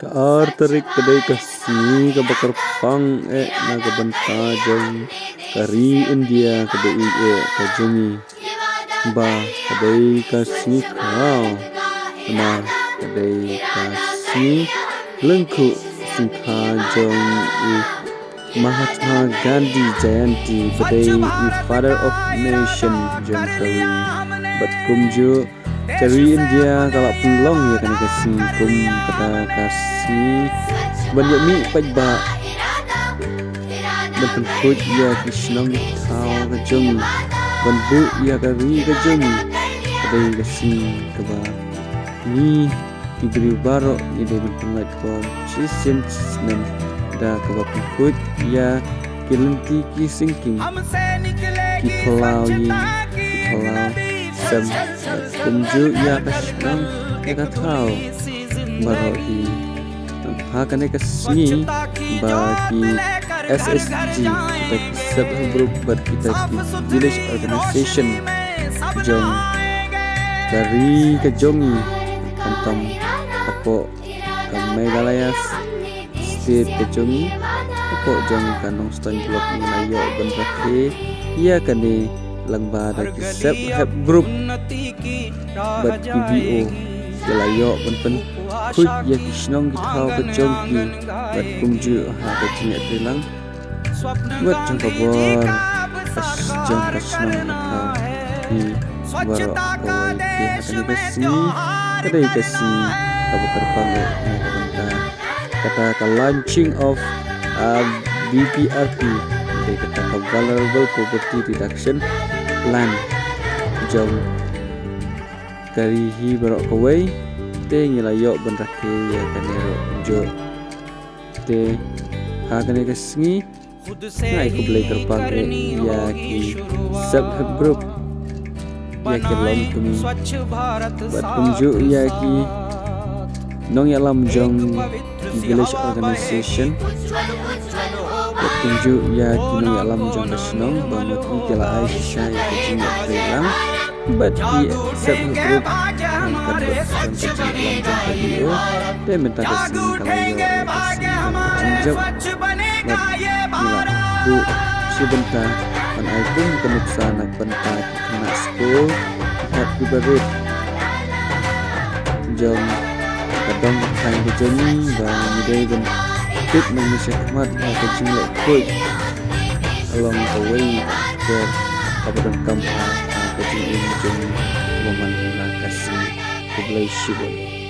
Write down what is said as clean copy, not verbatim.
Terik kedai kasih ke bakar pang na ke banta jong kari India kedai ke jongi ba kedai kasih kau na kedai kasih lengku singkha jong Mahatma Gandhi Jayanti kedai Father of Nation jong kari bat kumju kari India kalau pelong ya kan kasih kum kata kasih banyak mi paidbah dan pynkhuid ya shnong thaw ke jong banbu ya kari ke jong kadai kasih keba ni diberi barok ni dari pengat kom cisin cisnan da keba pynkhuid ya kilenti ki sinking ki pelau sam kumju ya kashnong ya thaw barok di hakan kasih bagi SHG kita satu grup buat kita di village organization jong dari ke jongi kantam apo ke Meghalaya state ke jongi apo jong ke Nongstoin Cluster ni yo benrake ia kani langba da kisep help group buat video jelayo ben pynkhuid ya shnong thaw ke jongki buat kumju ha ke jinak telang buat jong kabor jong shnong thaw di barok kawai ke hakan kasih kadai kasih kabukar pangai kata ke launching of BPRP dari kata ke Vulnerable Poverty Reduction Plan jong kari hi barok kawai te ngilayo benrake ya kanero jo te ha kane kasngi nai ko blai kerpang ya ki sub group ya ki lom kumi buat kumju ya ki nong ya lam jong village organization buat kumju ya ki nong ya lam jong shnong banget ki kala ai sha ya ki jing trelang but he set a group and conduct video they minta kasih kalau yo kasih bu si benta kan album kenuksan nak benta kena school happy birthday jom kadang kain kejani bang midai ben tip nang syakmat ke jingle koi along the way there kabadan kampung kecil ini jom momen kasih keblai syibun.